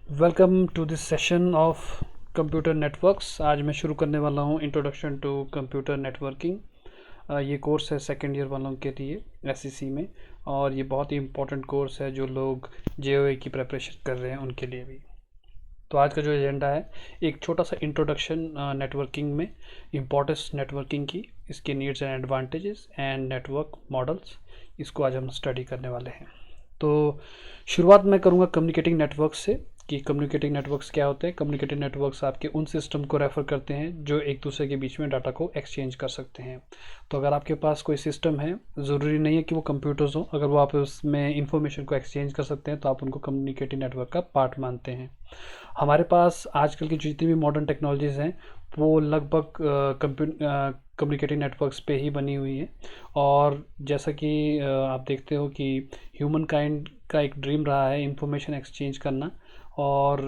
Welcome to this session of computer networks. आज मैं शुरू करने वाला हूँ इंट्रोडक्शन टू कंप्यूटर नेटवर्किंग। ये कोर्स है सेकेंड ईयर वालों के लिए एसईसी में, और ये बहुत ही इम्पोर्टेंट कोर्स है जो लोग जेओए की प्रिपरेशन कर रहे हैं उनके लिए भी। तो आज का जो एजेंडा है, एक छोटा सा इंट्रोडक्शन नेटवर्किंग में, इम्पोर्टेंस नेटवर्किंग की, इसके needs and advantages and network models, इसको आज हम स्टडी करने वाले हैं। तो शुरुआत मैं करूँगा कम्युनिकेटिंग नेटवर्क्स से कि कम्युनिकेटिंग नेटवर्क्स क्या होते हैं। कम्युनिकेटिंग नेटवर्क्स आपके उन सिस्टम को रेफ़र करते हैं जो एक दूसरे के बीच में डाटा को एक्सचेंज कर सकते हैं। तो अगर आपके पास कोई सिस्टम है, ज़रूरी नहीं है कि वो कंप्यूटर्स हो, अगर वो आप उसमें इंफॉर्मेशन को एक्सचेंज कर सकते हैं तो आप उनको कम्युनिकेटिंग नेटवर्क का पार्ट मानते हैं। हमारे पास आजकल की जितनी भी मॉडर्न टेक्नोलॉजीज़ हैं वो लगभग कम्युनिकेटिंग नेटवर्क्स पे ही बनी हुई है। और जैसा कि आप देखते हो कि ह्यूमन काइंड का एक ड्रीम रहा है इंफॉर्मेशन एक्सचेंज करना, और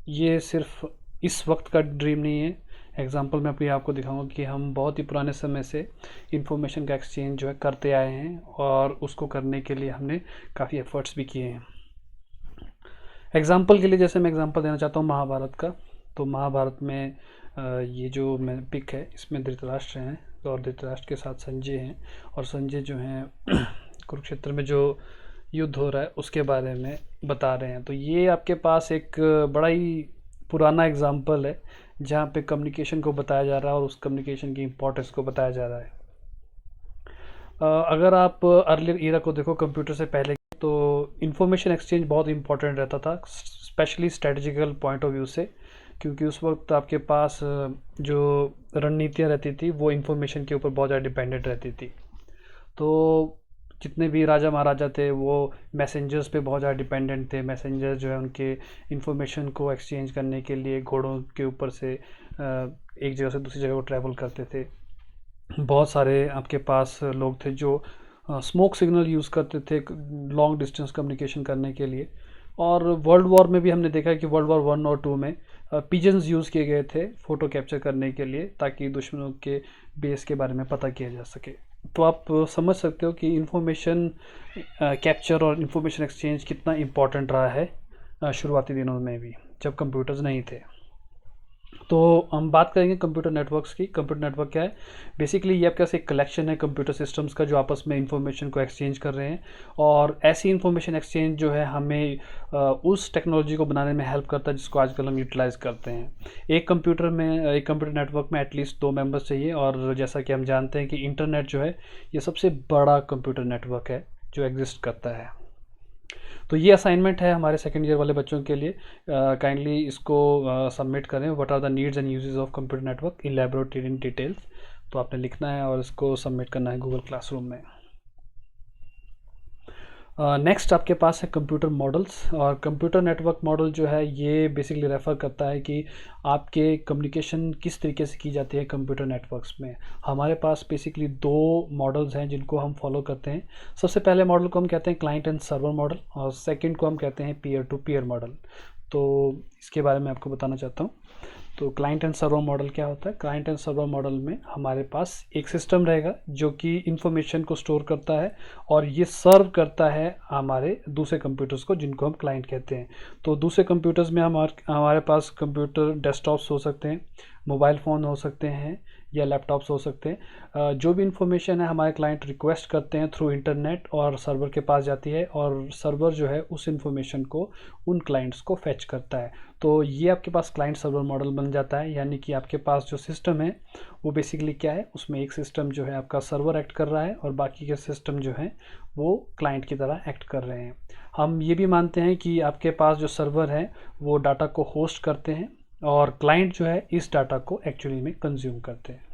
ये सिर्फ इस वक्त का ड्रीम नहीं है। एग्जांपल मैं अभी आपको दिखाऊंगा कि हम बहुत ही पुराने समय से इंफॉर्मेशन का एक्सचेंज जो है करते आए हैं, और उसको करने के लिए हमने काफ़ी एफर्ट्स भी किए हैं। एग्जाम्पल के लिए जैसे मैं एग्जांपल देना चाहता हूँ महाभारत का। तो महाभारत में ये जो मैं पिक है इसमें धृतराष्ट्र हैं, और धृतराष्ट्र के साथ संजय हैं, और संजय जो हैं कुरुक्षेत्र में जो युद्ध हो रहा है उसके बारे में बता रहे हैं। तो ये आपके पास एक बड़ा ही पुराना एग्जाम्पल है जहाँ पे कम्युनिकेशन को बताया जा रहा है और उस कम्युनिकेशन की इम्पोर्टेंस को बताया जा रहा है। अगर आप अर्लियर ईरा को देखो कंप्यूटर से पहले, तो इंफॉर्मेशन एक्सचेंज बहुत इंपॉर्टेंट रहता था, specially strategical point of view से, क्योंकि उस वक्त आपके पास जो रणनीतियाँ रहती थी वो इंफॉर्मेशन के ऊपर बहुत ज़्यादा डिपेंडेंट रहती थी। तो जितने भी राजा महाराजा थे वो मैसेंजर्स पे बहुत ज़्यादा डिपेंडेंट थे। मैसेंजर जो है उनके इंफॉर्मेशन को एक्सचेंज करने के लिए घोड़ों के ऊपर से एक जगह से दूसरी जगह को ट्रैवल करते थे। बहुत सारे आपके पास लोग थे जो स्मोक सिग्नल यूज़ करते थे लॉन्ग डिस्टेंस कम्युनिकेशन करने के लिए। और वर्ल्ड वॉर में भी हमने देखा है कि वर्ल्ड वॉर 1 और 2 में पिजन्स यूज़ किए गए थे फ़ोटो कैप्चर करने के लिए, ताकि दुश्मनों के बेस के बारे में पता किया जा सके। तो आप समझ सकते हो कि इंफॉर्मेशन कैप्चर और इंफॉर्मेशन एक्सचेंज कितना इम्पोर्टेंट रहा है शुरुआती दिनों में भी, जब कंप्यूटर्स नहीं थे। तो हम बात करेंगे कंप्यूटर नेटवर्क्स की। कंप्यूटर नेटवर्क क्या है? बेसिकली ये आपके पास एक कलेक्शन है कंप्यूटर सिस्टम्स का जो आपस में इंफॉर्मेशन को एक्सचेंज कर रहे हैं, और ऐसी इंफॉर्मेशन एक्सचेंज जो है हमें उस टेक्नोलॉजी को बनाने में हेल्प करता है जिसको आजकल हम यूटिलाइज़ करते हैं। एक कंप्यूटर नेटवर्क में एटलीस्ट 2 मेंबर्स चाहिए, और जैसा कि हम जानते हैं कि इंटरनेट जो है ये सबसे बड़ा कंप्यूटर नेटवर्क है जो एग्जिस्ट करता है। तो ये असाइनमेंट है हमारे सेकेंड ईयर वाले बच्चों के लिए। काइंडली इसको सबमिट करें, what are the needs and uses of computer network elaborated in details. तो आपने लिखना है और इसको सबमिट करना है गूगल क्लासरूम में। नेक्स्ट आपके पास है कंप्यूटर मॉडल्स। और कंप्यूटर नेटवर्क मॉडल जो है ये बेसिकली रेफ़र करता है कि आपके कम्युनिकेशन किस तरीके से की जाती है कंप्यूटर नेटवर्क्स में। हमारे पास बेसिकली 2 मॉडल्स हैं जिनको हम फॉलो करते हैं। सबसे पहले मॉडल को हम कहते हैं क्लाइंट एंड सर्वर मॉडल, और सेकंड को हम कहते हैं पीयर टू पीयर मॉडल। तो इसके बारे में आपको बताना चाहता हूँ। तो क्लाइंट एंड सर्वर मॉडल क्या होता है? क्लाइंट एंड सर्वर मॉडल में हमारे पास एक सिस्टम रहेगा जो कि इंफॉर्मेशन को स्टोर करता है, और ये सर्व करता है हमारे दूसरे कंप्यूटर्स को जिनको हम क्लाइंट कहते हैं। तो दूसरे कंप्यूटर्स में हमारे पास कंप्यूटर डेस्कटॉप्स हो सकते हैं, मोबाइल फ़ोन हो सकते हैं, या लैपटॉप्स हो सकते हैं। जो भी इंफॉर्मेशन है हमारे क्लाइंट रिक्वेस्ट करते हैं थ्रू इंटरनेट, और सर्वर के पास जाती है, और सर्वर जो है उस इंफॉर्मेशन को उन क्लाइंट्स को फैच करता है। तो ये आपके पास क्लाइंट सर्वर मॉडल बन जाता है, यानी कि आपके पास जो सिस्टम है वो बेसिकली क्या है, उसमें एक सिस्टम जो है आपका सर्वर एक्ट कर रहा है, और बाकी के सिस्टम जो है वो क्लाइंट की तरह एक्ट कर रहे हैं। हम ये भी मानते हैं कि आपके पास जो सर्वर है वो डाटा को होस्ट करते हैं, और क्लाइंट जो है इस डाटा को एक्चुअली में कंज्यूम करते हैं।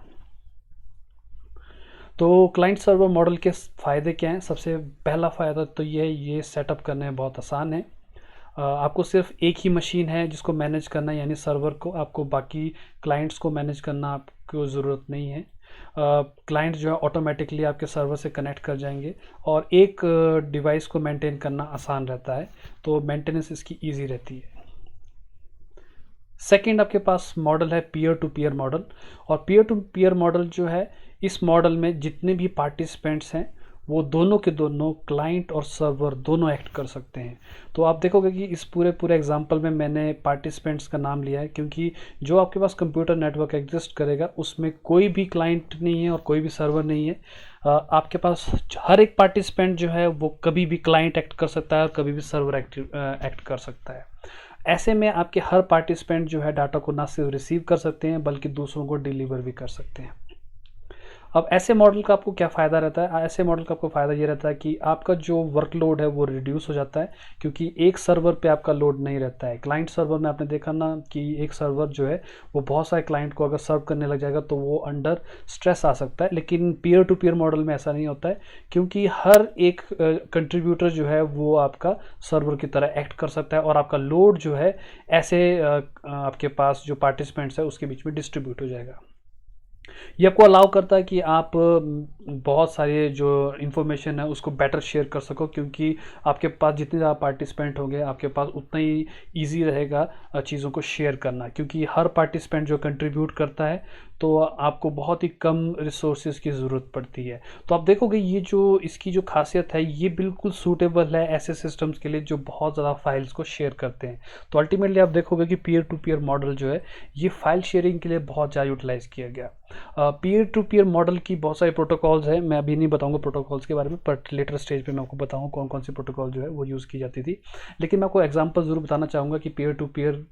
तो क्लाइंट सर्वर मॉडल के फ़ायदे क्या हैं? सबसे पहला फ़ायदा तो ये सेटअप करने में बहुत आसान है। आपको सिर्फ एक ही मशीन है जिसको मैनेज करना है, यानी सर्वर को। आपको बाकी क्लाइंट्स को मैनेज करना आपको ज़रूरत नहीं है। क्लाइंट जो है ऑटोमेटिकली आपके सर्वर से कनेक्ट कर जाएंगे, और एक डिवाइस को मेंटेन करना आसान रहता है, तो मेंटेनेंस इसकी ईजी रहती है। सेकंड आपके पास मॉडल है पीयर टू पीयर मॉडल। और पीयर टू पीयर मॉडल जो है, इस मॉडल में जितने भी पार्टिसिपेंट्स हैं वो दोनों के दोनों क्लाइंट और सर्वर दोनों एक्ट कर सकते हैं। तो आप देखोगे कि इस पूरे पूरे एग्जांपल में मैंने पार्टिसिपेंट्स का नाम लिया है, क्योंकि जो आपके पास कंप्यूटर नेटवर्क एग्जिस्ट करेगा उसमें कोई भी क्लाइंट नहीं है और कोई भी सर्वर नहीं है। आपके पास हर एक पार्टिसिपेंट जो है वो कभी भी क्लाइंट एक्ट कर सकता है और कभी भी सर्वर एक्ट कर सकता है। ऐसे में आपके हर पार्टिसिपेंट जो है डाटा को ना सिर्फ रिसीव कर सकते हैं बल्कि दूसरों को डिलीवर भी कर सकते हैं। अब ऐसे मॉडल का आपको क्या फ़ायदा रहता है? ऐसे मॉडल का आपको फ़ायदा ये रहता है कि आपका जो वर्कलोड है वो रिड्यूस हो जाता है, क्योंकि एक सर्वर पे आपका लोड नहीं रहता है। क्लाइंट सर्वर में आपने देखा ना कि एक सर्वर जो है वो बहुत सारे क्लाइंट को अगर सर्व करने लग जाएगा तो वो अंडर स्ट्रेस आ सकता है। लेकिन पीयर टू पीयर मॉडल में ऐसा नहीं होता है, क्योंकि हर एक कंट्रीब्यूटर जो है वो आपका सर्वर की तरह एक्ट कर सकता है और आपका लोड जो है ऐसे आपके पास जो पार्टिसिपेंट्स है उसके बीच में डिस्ट्रीब्यूट हो जाएगा। ये आपको अलाउ करता है कि आप बहुत सारे जो इन्फॉर्मेशन है उसको बेटर शेयर कर सको, क्योंकि आपके पास जितने ज़्यादा पार्टिसिपेंट होंगे आपके पास उतना ही ईजी रहेगा चीज़ों को शेयर करना, क्योंकि हर पार्टिसिपेंट जो कंट्रीब्यूट करता है तो आपको बहुत ही कम रिसोर्सेज की ज़रूरत पड़ती है। तो आप देखोगे ये जो इसकी जो खासियत है ये बिल्कुल सूटेबल है ऐसे सिस्टम्स के लिए जो बहुत ज़्यादा फाइल्स को शेयर करते हैं। तो अल्टीमेटली आप देखोगे कि पीयर टू पीयर मॉडल जो है ये फाइल शेयरिंग के लिए बहुत ज़्यादा यूटिलाइज़ किया गया। पीयर टू पीयर मॉडल की बहुत सारे प्रोटोकॉल्स हैं, मैं अभी नहीं बताऊंगा प्रोटोकॉल्स के बारे में, बट लेटर स्टेज पे मैं आपको बताऊंगा कौन कौन सी प्रोटोकॉल जो है वो यूज़ की जाती थी। लेकिन मैं आपको एग्जांपल ज़रूर बताना चाहूँगा कि पीयर टू पीयर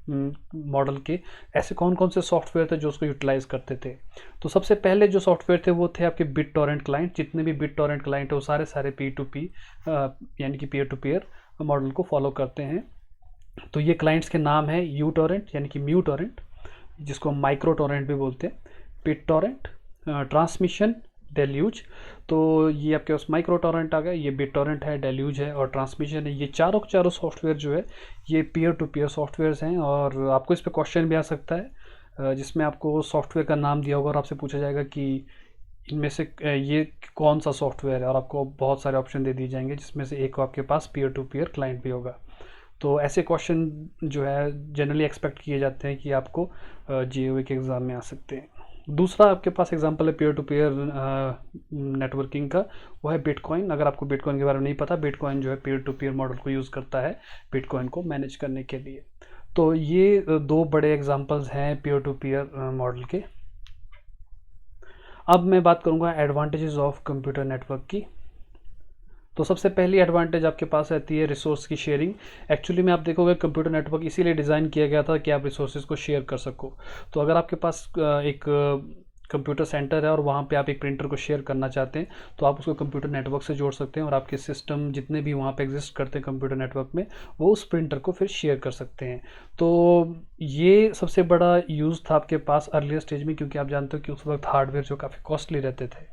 मॉडल के ऐसे कौन कौन से सॉफ्टवेयर थे जो उसको यूटिलाइज़ करते थे। तो सबसे पहले जो सॉफ्टवेयर थे वो थे आपके बिट टॉरेंट क्लाइंट। जितने भी बिट टॉरेंट क्लाइंट है वो सारे सारे पी टू पी यानी कि पीयर टू पीयर मॉडल को फॉलो करते हैं। तो ये क्लाइंट्स के नाम है यू टॉरेंट यानी कि म्यू टॉरेंट, जिसको हम माइक्रो टॉरेंट भी बोलते हैं, बिट टॉरेंट, ट्रांसमिशन, डेल्यूज। तो ये आपके पास माइक्रो टॉरेंट आ गया, ये बिट टॉरेंट है, डेल्यूज है और ट्रांसमिशन है। ये चारों के चारों सॉफ्टवेयर जो है ये पीयर टू पीयर सॉफ्टवेयर्स हैं। और आपको इस पर क्वेश्चन भी आ सकता है जिसमें आपको सॉफ्टवेयर का नाम दिया होगा और आपसे पूछा जाएगा कि इनमें से ये कौन सा सॉफ्टवेयर है, और आपको बहुत सारे ऑप्शन दे दिए जाएंगे जिसमें से एक आपके पास पीयर टू पीयर क्लाइंट भी होगा। तो ऐसे क्वेश्चन जो है जनरली एक्सपेक्ट किए जाते हैं कि आपको जीओए के एग्ज़ाम में आ सकते हैं। दूसरा आपके पास एग्जांपल है पीयर टू पीयर नेटवर्किंग का, वो है बिटकॉइन। अगर आपको बिटकॉइन के बारे में नहीं पता, बिटकॉइन जो है पीयर टू पीयर मॉडल को यूज़ करता है बिटकॉइन को मैनेज करने के लिए। तो ये दो बड़े एग्जांपल्स हैं पीयर टू पीयर मॉडल के। अब मैं बात करूंगा एडवांटेजेस ऑफ कंप्यूटर नेटवर्क की। तो सबसे पहली एडवांटेज आपके पास रहती है रिसोर्स की शेयरिंग। एक्चुअली में आप देखोगे कंप्यूटर नेटवर्क इसीलिए डिज़ाइन किया गया था कि आप रिसोर्सेज को शेयर कर सको। तो अगर आपके पास एक कंप्यूटर सेंटर है और वहाँ पे आप एक प्रिंटर को शेयर करना चाहते हैं तो आप उसको कंप्यूटर नेटवर्क से जोड़ सकते हैं और आपके सिस्टम जितने भी वहाँ पे एग्जिस्ट करते हैं कंप्यूटर नेटवर्क में वो उस प्रिंटर को फिर शेयर कर सकते हैं। तो ये सबसे बड़ा यूज़ था आपके पास अर्लियर स्टेज में, क्योंकि आप जानते हो कि उस वक्त हार्डवेयर जो काफ़ी कॉस्टली रहते थे।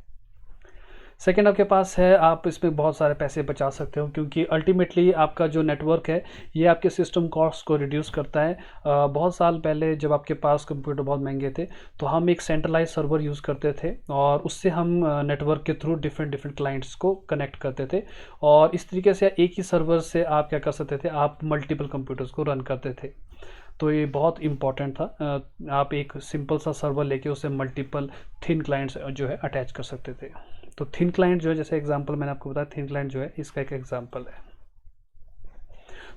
सेकेंड आपके पास है आप इसमें बहुत सारे पैसे बचा सकते हो, क्योंकि अल्टीमेटली आपका जो नेटवर्क है ये आपके सिस्टम कॉस्ट को रिड्यूस करता है। बहुत साल पहले जब आपके पास कंप्यूटर बहुत महंगे थे तो हम एक सेंट्रलाइज सर्वर यूज़ करते थे और उससे हम नेटवर्क के थ्रू डिफरेंट डिफरेंट क्लाइंट्स को कनेक्ट करते थे और इस तरीके से एक ही सर्वर से आप क्या कर सकते थे, आप मल्टीपल कंप्यूटर्स को रन करते थे। तो ये बहुत इंपॉर्टेंट था। आप एक सिंपल सा सर्वर लेके उससे मल्टीपल थिन क्लाइंट्स जो है अटैच कर सकते थे। तो थिन क्लाइंट जो है, जैसे एग्जांपल मैंने आपको बताया, थिन क्लाइंट जो है इसका एक एग्जांपल है।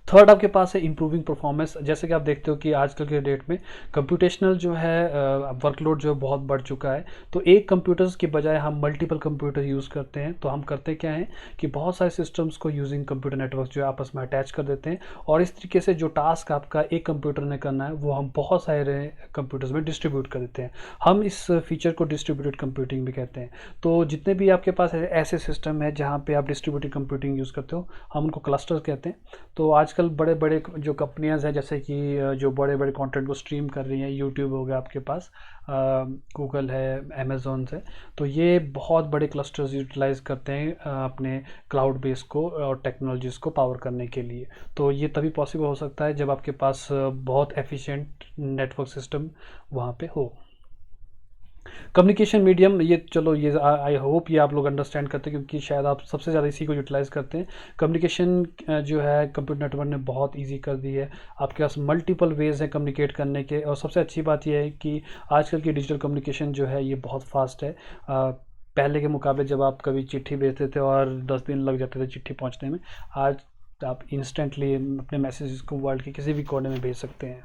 थर्ड आपके पास है इंप्रूविंग परफॉर्मेंस। जैसे कि आप देखते हो कि आजकल के डेट में कंप्यूटेशनल जो है वर्कलोड जो है बहुत बढ़ चुका है। तो एक कंप्यूटर्स के बजाय हम मल्टीपल कंप्यूटर यूज़ करते हैं। तो हम करते क्या हैं कि बहुत सारे सिस्टम्स को यूजिंग कंप्यूटर नेटवर्क जो है आपस में अटैच कर देते हैं और इस तरीके से जो टास्क आपका एक कंप्यूटर ने करना है वो हम बहुत सारे कंप्यूटर्स में डिस्ट्रीब्यूट कर देते हैं। हम इस फीचर को डिस्ट्रीब्यूटेड कंप्यूटिंग भी कहते हैं। तो जितने भी आपके पास ऐसे सिस्टम है जहाँ पे आप डिस्ट्रीब्यूटेड कंप्यूटिंग यूज़ करते हो हम उनको क्लस्टर कहते हैं। तो आजकल बड़े बड़े जो कंपनियां हैं जैसे कि जो बड़े बड़े कंटेंट को स्ट्रीम कर रही हैं, यूट्यूब हो गया आपके पास, गूगल है, अमेज़ॉन है, तो ये बहुत बड़े क्लस्टर्स यूटिलाइज़ करते हैं अपने क्लाउड बेस को और टेक्नोलॉजीज़ को पावर करने के लिए। तो ये तभी पॉसिबल हो सकता है जब आपके पास बहुत एफिशिएंट नेटवर्क सिस्टम वहाँ पे हो। कम्युनिकेशन मीडियम, ये चलो ये आई होप ये आप लोग अंडरस्टैंड करते हैं क्योंकि शायद आप सबसे ज़्यादा इसी को यूटिलाइज़ करते हैं। कम्युनिकेशन जो है कंप्यूटर नेटवर्क ने बहुत इजी कर दी है। आपके पास मल्टीपल वेज हैं कम्युनिकेट करने के और सबसे अच्छी बात यह है कि आजकल की डिजिटल कम्युनिकेशन जो है ये बहुत फास्ट है। पहले के मुकाबले जब आप कभी चिट्ठी भेजते थे और 10 दिन लग जाते थे चिट्ठी पहुंचने में, आज आप इंस्टेंटली अपने मैसेजेस को वर्ल्ड के किसी भी कोने में भेज सकते हैं।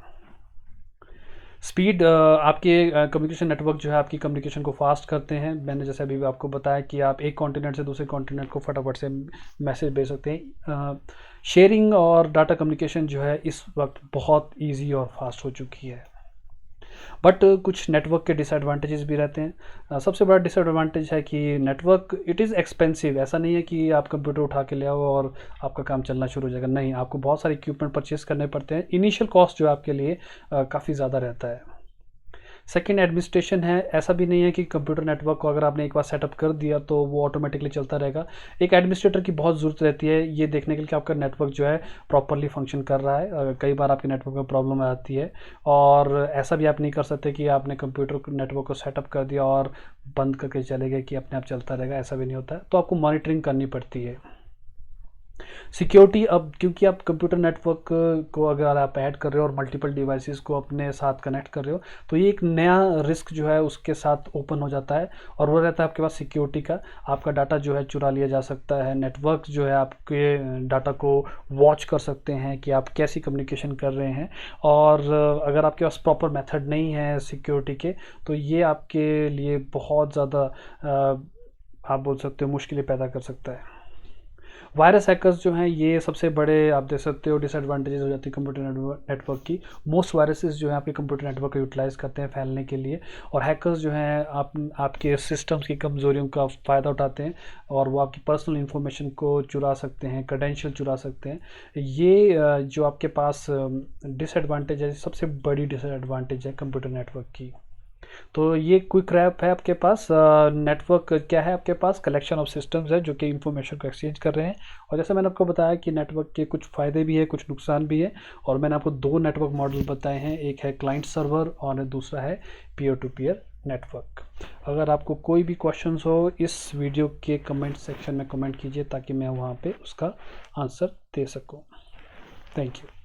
स्पीड आपके कम्युनिकेशन नेटवर्क जो है आपकी कम्युनिकेशन को फास्ट करते हैं। मैंने जैसे अभी भी आपको बताया कि आप एक कॉन्टिनेंट से दूसरे कॉन्टिनेंट को फटाफट से मैसेज भेज सकते हैं। शेयरिंग और डाटा कम्युनिकेशन जो है इस वक्त बहुत इजी और फास्ट हो चुकी है। बट कुछ नेटवर्क के डिसएडवांटेजेस भी रहते हैं। सबसे बड़ा डिसएडवांटेज है कि नेटवर्क इट इज़ एक्सपेंसिव। ऐसा नहीं है कि आप कंप्यूटर उठा के ले आओ और आपका काम चलना शुरू हो जाएगा, नहीं, आपको बहुत सारे इक्विपमेंट परचेस करने पड़ते हैं। इनिशियल कॉस्ट जो आपके लिए काफ़ी ज़्यादा रहता है। सेकेंड, एडमिनिस्ट्रेशन है। ऐसा भी नहीं है कि कंप्यूटर नेटवर्क को अगर आपने एक बार सेटअप कर दिया तो वो ऑटोमेटिकली चलता रहेगा। एक एडमिनिस्ट्रेटर की बहुत ज़रूरत रहती है ये देखने के लिए कि आपका नेटवर्क जो है प्रॉपरली फंक्शन कर रहा है। कई बार आपके नेटवर्क में प्रॉब्लम आती है और ऐसा भी आप नहीं कर सकते कि आपने कंप्यूटर नेटवर्क को सेटअप कर दिया और बंद करके चले गए कि अपने आप चलता रहेगा, ऐसा भी नहीं होता है। तो आपको मॉनिटरिंग करनी पड़ती है। सिक्योरिटी, अब क्योंकि आप कंप्यूटर नेटवर्क को अगर आप ऐड कर रहे हो और मल्टीपल डिवाइसेस को अपने साथ कनेक्ट कर रहे हो तो ये एक नया रिस्क जो है उसके साथ ओपन हो जाता है और वो रहता है आपके पास सिक्योरिटी का। आपका डाटा जो है चुरा लिया जा सकता है। नेटवर्क जो है आपके डाटा को वॉच कर सकते हैं कि आप कैसी कम्युनिकेशन कर रहे हैं, और अगर आपके पास प्रॉपर मेथड नहीं है सिक्योरिटी के तो ये आपके लिए बहुत ज़्यादा आप बोल सकते हो मुश्किलें पैदा कर सकता है। वायरस हैकर्स जो हैं ये सबसे बड़े आप देख सकते हो डिसएडवांटेजेस हो जाती है कंप्यूटर नेटवर्क की। मोस्ट वायरसेस जो है आपके कंप्यूटर नेटवर्क को यूटिलाइज करते हैं फैलने के लिए, और हैकर्स जो हैं आपके सिस्टम्स की कमजोरियों का फ़ायदा उठाते हैं और वो आपकी पर्सनल इंफॉर्मेशन को चुरा सकते हैं, क्रेडेंशियल चुरा सकते हैं। ये जो आपके पास डिसएडवांटेज है, सबसे बड़ी डिसएडवांटेज है कंप्यूटर नेटवर्क की। तो ये क्विक रैप है आपके पास। नेटवर्क क्या है आपके पास? कलेक्शन ऑफ सिस्टम्स है जो कि इंफॉर्मेशन को एक्सचेंज कर रहे हैं। और जैसे मैंने आपको बताया कि नेटवर्क के कुछ फ़ायदे भी है, कुछ नुकसान भी है, और मैंने आपको दो नेटवर्क मॉडल बताए हैं, एक है क्लाइंट सर्वर और दूसरा है पीयर टू पीयर नेटवर्क। अगर आपको कोई भी क्वेश्चंस हो इस वीडियो के कमेंट सेक्शन में कमेंट कीजिए ताकि मैं वहाँ पे उसका आंसर दे सकूँ। Thank you.